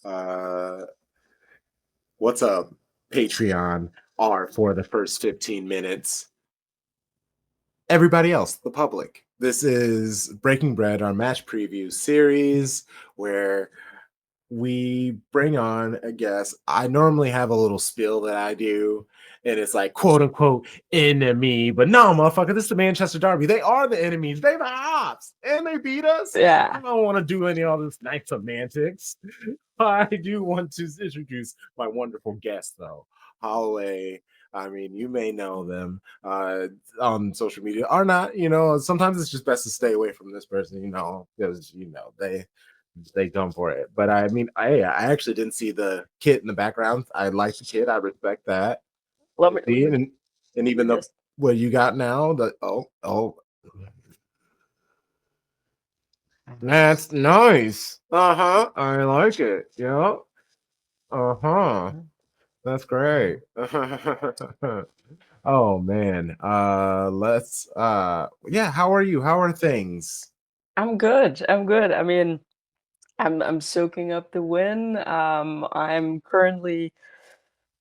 uh, what's up, Patreon, are for the first 15 minutes. Everybody else, the public. This is Breaking Bread, our match preview series where we bring on a guest. I normally have a little spiel that I do, and it's like quote unquote enemy. But no, motherfucker, this is the Manchester Derby. They are the enemies. They the ops, and they beat us. I Yeah. don't want to do any of this nice semantics. I do want to introduce my wonderful guest, though, Holloway. I mean, you may know them on social media or not. Sometimes it's just best to stay away from this person, because they come for it. But I mean, I actually didn't see the kit in the background. I like the kit. I respect that. Let me See, and even the just what you got now, the oh, that's nice. Uh-huh. I like it. Yeah. Uh-huh. That's great. Oh man. Let's yeah, how are you? How are things? I'm good. I'm good. I mean, I'm soaking up the win. I'm currently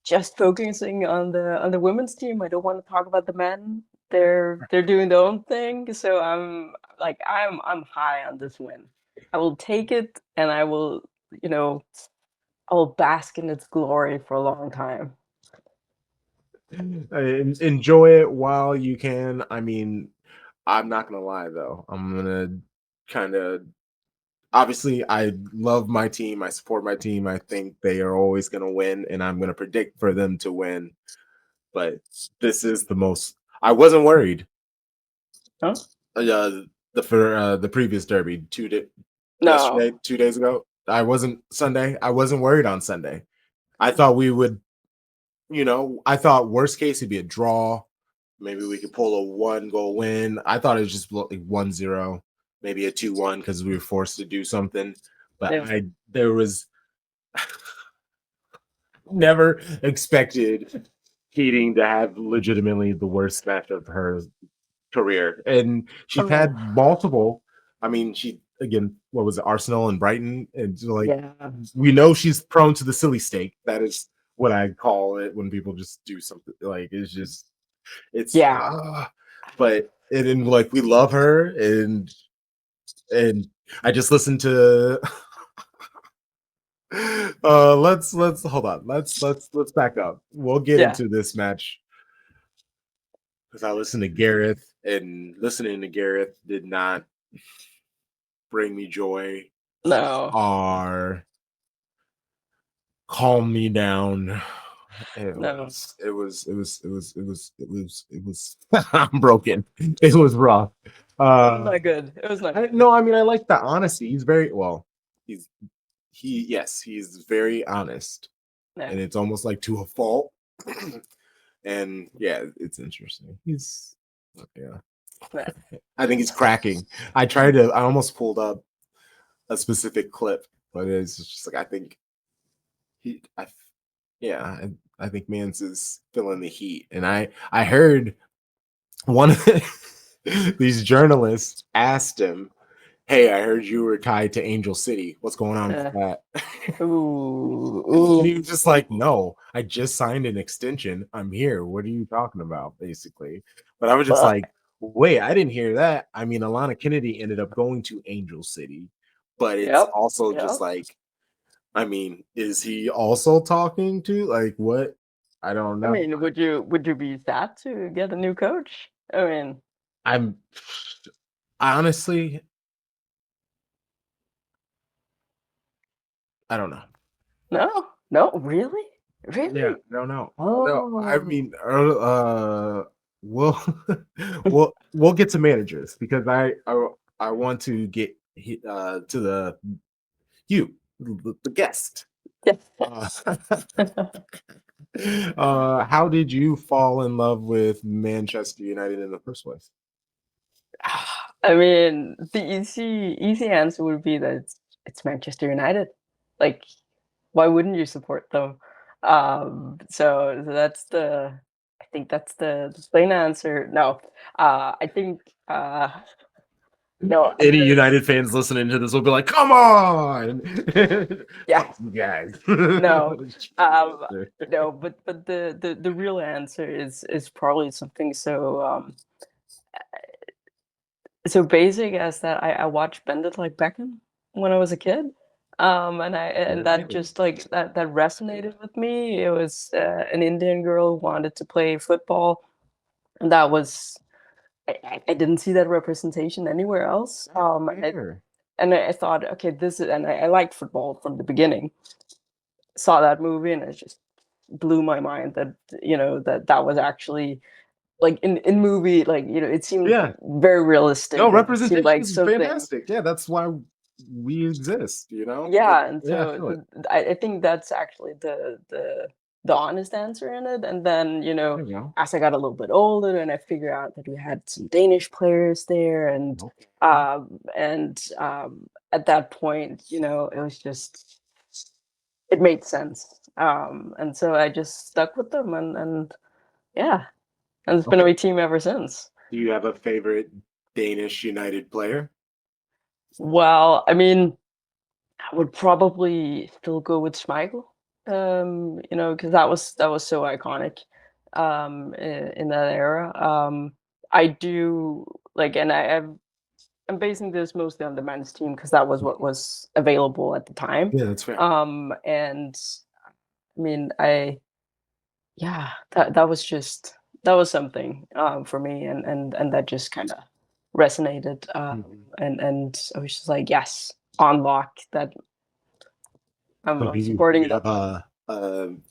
just focusing on the women's team. I don't want to talk about the men. They're doing their own thing. So I'm high on this win. I will take it and you know, I will bask in its glory for a long time. Enjoy it while you can. I mean, I'm not gonna lie though. I'm gonna kind of obviously I love my team. I support my team. I think they are always gonna win, and I'm gonna predict for them to win. But this is the most. I wasn't worried. Huh? The previous derby yesterday, No. 2 days ago. I wasn't Sunday. I wasn't worried on Sunday. I thought we would. I thought worst case it'd be a draw. Maybe we could pull a 1 goal win. I thought it was just like 1-0, maybe a 2-1 because we were forced to do something. But Yeah. there was never expected Keating to have legitimately the worst match of her career. And she's Oh, had multiple. I mean, she again, what was it, Arsenal and Brighton? And like yeah. we know she's prone to the silly stake. That is what I call it when people just do something like it's Yeah. but and like we love her and I just listened to let's hold on. Let's back up. We'll get Yeah. into this match because I listened to Gareth and listening to Gareth did not bring me joy No. or calm me down. It No. was it was it was it was it was it was it was I'm broken. It was rough. It was Uh not good. It was not I good. no, I mean I like the honesty. He's very well. He's he's very honest, Yeah. and it's almost like to a fault. And yeah, it's interesting. Yeah. Yeah. I think he's cracking. I almost pulled up a specific clip, but it's just like I think he I yeah, I think Mans is feeling the heat. And I heard one of these journalists asked him, "Hey, I heard you were tied to Angel City. What's going on with Yeah. that?" Ooh. And he Ooh. was just like, "No, I just signed an extension. I'm here. What are you talking about?" Basically. But I was just But like, "Wait, I didn't hear that." I mean, Alana Kennedy ended up going to Angel City, but it's yep. also just Yep. like, I mean, is he also talking to like what? I don't I know. mean, would you be sad to get a new coach? I mean, I'm honestly, I don't know. no. No, really? Yeah, Really? I don't know. No, I Oh. mean, we'll we'll get to managers because I want to get to the you the guest. Yeah. Uh, how did you fall in love with Manchester United in the first place? I mean, the easy answer would be that it's Manchester United. Like, why wouldn't you support them? So that's I think that's the plain answer. No, I think uh, No, Any United fans listening to this will be like, "Come on, yeah, fuck you guys." no, um, no, but the real answer is probably something so basic as that I watched Bend It Like Beckham when I was a kid, and that Really? just like that resonated with me. It was an Indian girl who wanted to play football, and that was I didn't see that representation anywhere else. That's fair. And I thought, okay, this is, and I liked football from the beginning. Saw that movie, and it just blew my mind that that was actually like in movie, like it seemed Yeah. very No, realistic, and it seemed representation like is something. fantastic. Yeah, that's why we exist, you know? Like, Yeah, and yeah, I so feel it. I think that's actually the honest answer in it. And then There you go. as I got a little bit older, and I figured out that we had some Danish players there, Okay. at that point, it was just it made sense. And so I just stuck with them, and yeah, and it's been Okay. my team ever since. Do you have a favorite Danish United player? Well, I mean, I would probably still go with Schmeichel, because that was so iconic, in that era. I do like, and I'm basing this mostly on the men's team because that was what was available at the time. Yeah, that's fair. And I mean, yeah, that was something for me, and that just kind of resonated, Mhm. and I was just like, yes, on lock that So I'm do supporting you them. have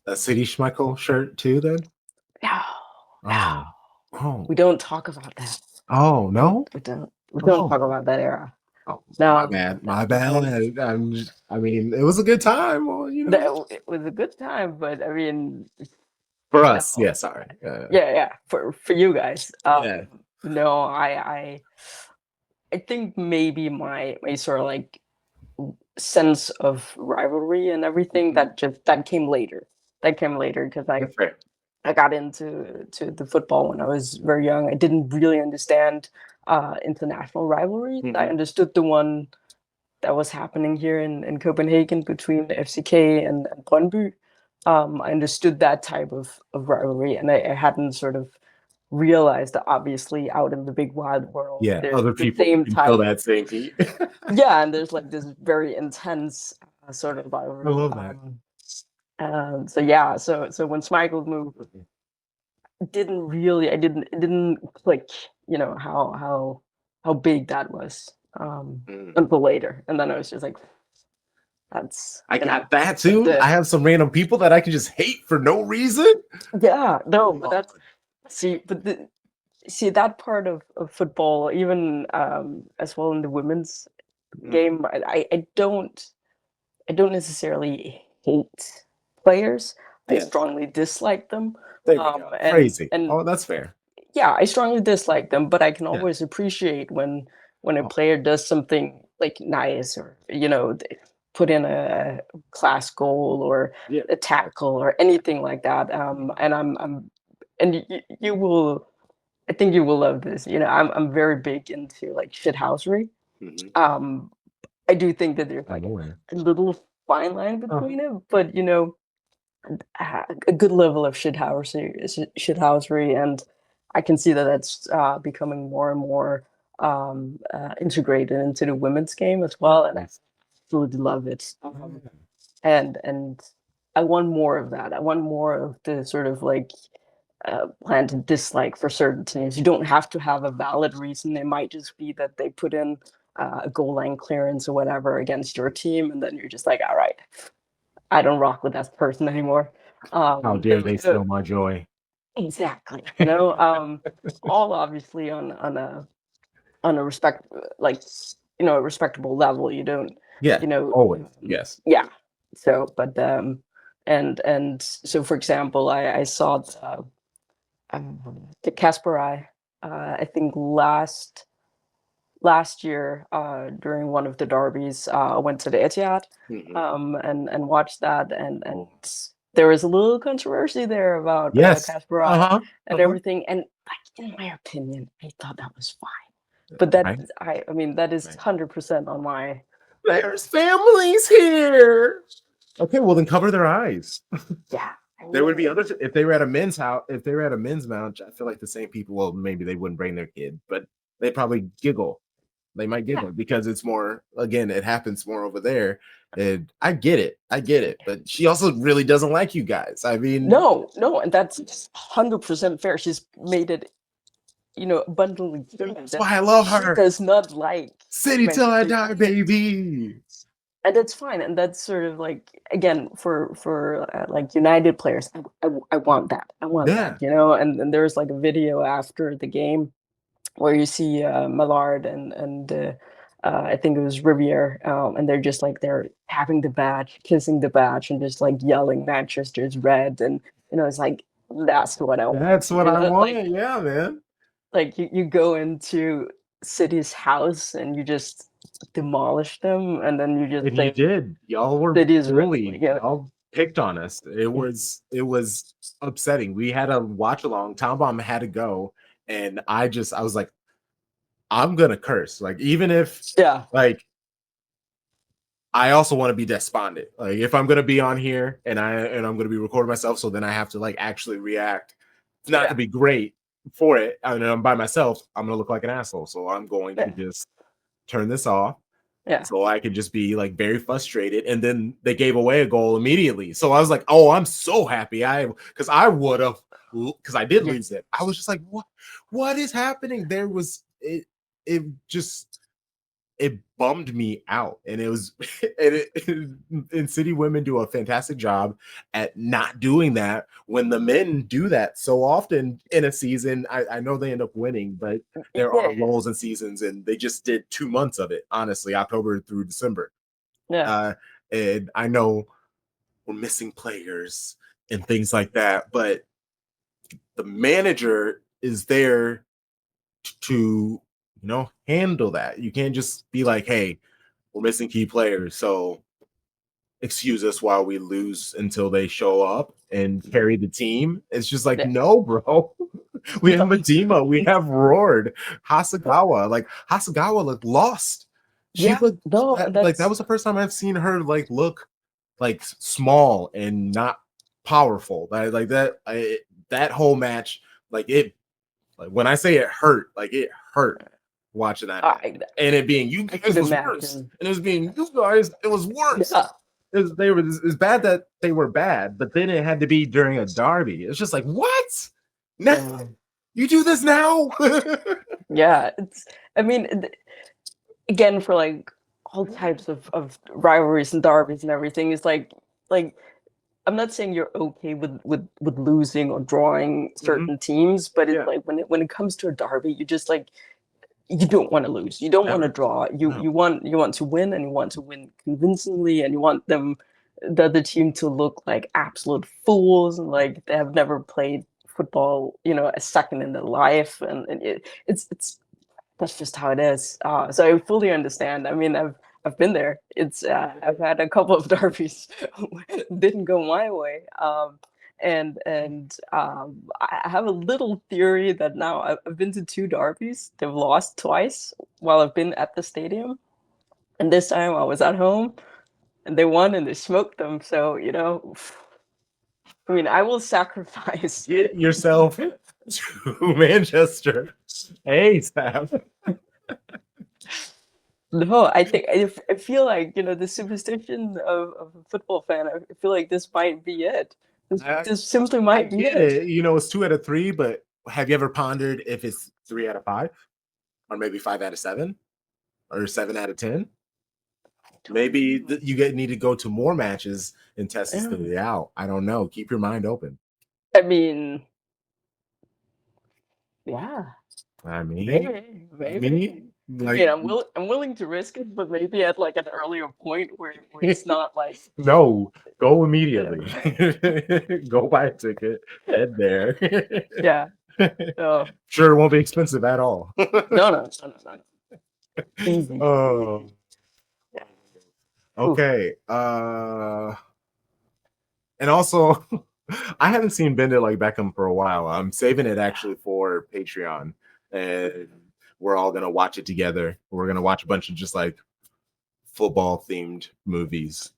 a City Schmeichel shirt too then? No, no, Oh. Oh. we don't talk about that. Oh, no? We don't Oh. talk about that era. Oh, my No, bad. that My that was bad. I mean, it was a good time, well, it was a good time, but I mean, for us. no. Yeah, sorry. Yeah, yeah, for you guys. Yeah. No, I think maybe my sort of like sense of rivalry and everything Mhm. that came later. That came later because That's fair. I got into the football when I was very young. I didn't really understand international rivalries. I Mhm. understood the one that was happening here in Copenhagen between the FCK and Brøndby. I understood that type of rivalry, and I hadn't sort of realized that obviously out in the big wide world, Yeah, there's other the people same can feel type of that same heat. yeah, and there's like this very intense sort of I rivalry. love that. So yeah, so when Schmeichel moved, it didn't click, how big that was Mm. until later, and then I was just like, that's I got that too. the I have some random people that I can just hate for no reason. yeah, no, Come but on. that's see that part of football, even as well in the women's Mhm. game. I don't necessarily hate players. I Yes. strongly dislike them. There we go. And Phrasing. Oh, that's fair. yeah, I strongly dislike them, but I can Yeah. always appreciate when a Oh, player does something like nice, or they put in a class goal or yeah. a tackle or anything like that. And and you will, I think you will love this. I'm very big into like shithousery. Mhm. Um, I do think that there's I'm like aware. a little fine line Uh-huh. between it, but a good level of shithousery, and I can see that that's becoming more and more integrated into the women's game as well, and I Nice. absolutely love it. Yeah. And I want more of that. I want more of the sort of like planned dislike for certain teams. You don't have to have a valid reason. It might just be that they put in a goal line clearance or whatever against your team, and then you're just like, all right, I don't rock with that person anymore. How dare they steal my joy? Exactly. All obviously on a like a respectable level. You don't, Yeah, always. Yes. yeah. So, but and so for example, I saw the Kasparai, I think last year during one of the derbies. I went to the Etihad, Mhm. and watched that, and there was a little controversy there about Yes. Kasparai Uh-huh. and Uh-huh. everything. And like in my opinion, I thought that was fine. But that Right? I mean, that is Right. 100% on my There's families here. Okay, well then cover their eyes. yeah. I There would be mean, others if they were at a men's house. If they were at a men's lounge, I feel like the same people. Well, maybe they wouldn't bring their kid, but they probably giggle. They might yeah. giggle because it's more. Again, it happens more over there. And I get it. I get it. But she also really doesn't like you guys. I mean, No, no, and that's 100% fair. She's made it, abundantly clear that's that why I love she her. does not like City till I Manchester die, United. baby. And that's fine, and that's sort of like, again, for like United players, I want that. I want that, Yeah. and there's like a video after the game where you see Mallard and I think it was Riviere, and they're just like they're having the badge, kissing the badge, and just like yelling Manchester's red, and it's like that's what I want. That's what I want. Yeah, man. Like you go into City's house and you just demolish them, and then you just And you say did. Y'all were City's red. bullied. Like, yeah, Y'all picked on us. It was upsetting. We had a watch along. Tom Bomb had to go, and I was like, I'm gonna curse. Like even if yeah, like I also want to be despondent. Like if I'm gonna be on here and I'm gonna be recording myself, so then I have to like actually react. It's not to yeah, be great for it. And I'm by myself. I'm gonna look like an asshole. So I'm going to yeah, just turn this off yeah, so I could just be like very frustrated. And then they gave away a goal immediately. So I was like, oh, I'm so happy. Because I would have, because I did yeah, lose it. I was just like, what is happening? It just, it bummed me out. And it was, and City Women do a fantastic job at not doing that when the men do that so often in a season. I know they end up winning, but there are yeah, lulls and seasons, and they just did 2 months of it, honestly, October through December. yeah, Uh, and I know we're missing players and things like that, but the manager is there to, handle that. You can't just be like, hey, we're missing key players, so excuse us while we lose until they show up and carry the team. It's just like, yeah. no, bro. We have a Dima. We have Roared. Hasagawa. Like Hasagawa looked lost. She Yeah, looked no, and that that's was the first time I've seen her like look like small and not powerful. That whole match, like it like when I say it hurt, like it hurt watching that match. I And it being you I guys could was worse. imagine. And it was being you guys, it was worse. Yeah, It's bad that they were bad, but then it had to be during a derby. It's just like, what? Now yeah, you do this now? yeah. It's I mean, again, for like all types of rivalries and derbies and everything, it's like I'm not saying you're okay with losing or drawing Mhm. certain teams, but it's Yeah, like when it comes to a derby, you just like you don't want to lose. You don't want to never. draw. You No. you want you want to win, and you want to win convincingly, and you want the other team to look like absolute fools and like they have never played football, a second in their life, and it's that's just how it is. So I fully understand. I mean, I've been there. I've had a couple of derbies didn't go my way. And I have a little theory that now I've been to two derbies. They've lost twice while I've been at the stadium, and this time I was at home and they won and they smoked them. So I mean, I will sacrifice. Get yourself to Manchester. Hey, Sam. No, I feel like the superstition of a football fan. I feel like this might be it. I, This simply I might be get it. it. It's 2 out of 3, but have you ever pondered if it's 3 out of 5? Or maybe 5 out of 7? Or 7 out of 10? I don't Maybe know. you need to go to more matches and test this Yeah. theory out. I don't know. Keep your mind open. I mean, yeah, I mean, maybe, I maybe. mean, I like, mean, I'm willing to risk it, but maybe at like an earlier point where it's not like no, go you know, immediately. Go buy a ticket, head there. yeah. No, Sure, it won't be expensive at all. no, no, no, no, no. Easy. Oh, Yeah. Oof. okay. And also, I haven't seen Bend It Like Beckham for a while. I'm saving it Yeah. actually for Patreon, and we're all gonna watch it together. We're gonna watch a bunch of just like football themed movies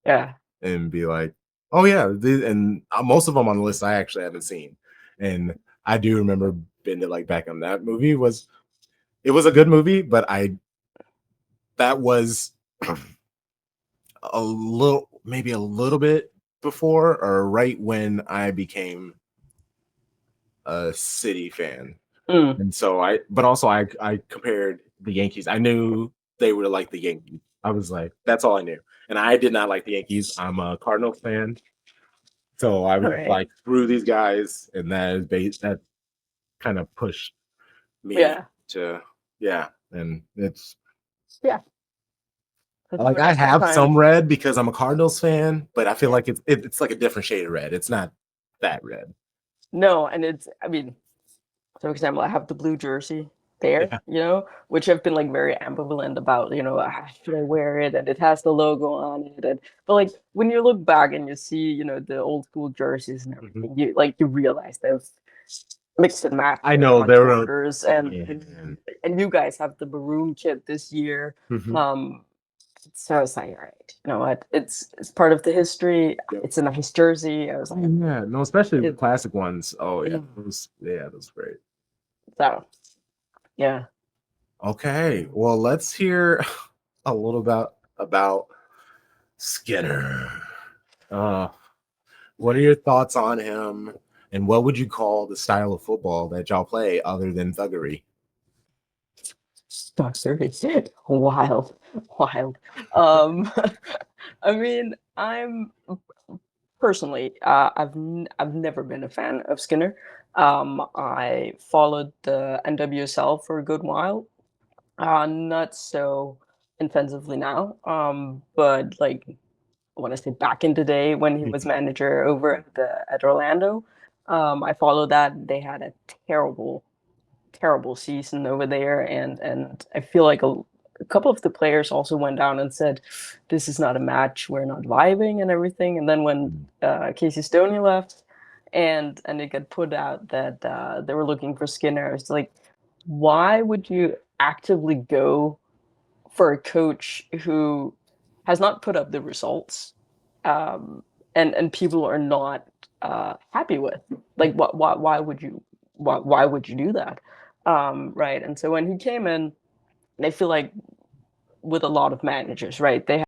Yeah. and be like, oh yeah, and most of them on the list I actually haven't seen, and I do remember being to like back on that movie was it was a good movie, but I that was a little maybe a little bit before or right when I became a City fan. Mm. And so but also I compared the Yankees. I knew they were like the Yankees. I was like, that's all I knew. And I did not like the Yankees. I'm a Cardinals fan. So I was Right. like through these guys, and that kind of pushed me Yeah. to yeah. And it's Yeah. That's like what I I have sometimes. some red because I'm a Cardinals fan, but I feel Yeah. like it's like a different shade of red. It's not that red. No, and it's, I mean, so for example, I have the blue jersey there, Yeah. which I've been like very ambivalent about, should I wear it? And it has the logo on it. But like when you look back and you see, the old school jerseys and Mhm. everything, you realize they've mixed and matched I a know bunch there of were orders, and man. you guys have the maroon kit this year. Mhm. Um, so I was like, all right, you know what? It's part of the history. Yep. It's a nice jersey. I was like, Yeah, no, especially the it, classic ones. Oh yeah, yeah. those great. So yeah. Okay, well, let's hear a little about Skinner. Uh, what are your thoughts on him, and what would you call the style of football that y'all play other than thuggery? Star Series. Wild, wild. Um, I mean, I'm personally, I've never been a fan of Skinner. I followed the NWSL for a good while. Not so intensively now. But like I want to say back in the day when he was Mhm. manager over at Orlando, I followed that. They had a terrible season over there, and I feel like a couple of the players also went down and said, "This is not a match. We're not vibing and everything." And then when Casey Stoney left, and it got put out that they were looking for Skinner, it's like, why would you actively go for a coach who has not put up the results, um, and people are not happy with? Like, why would you why would you do that? Right. And so when he came in, I feel like with a lot of managers, right, they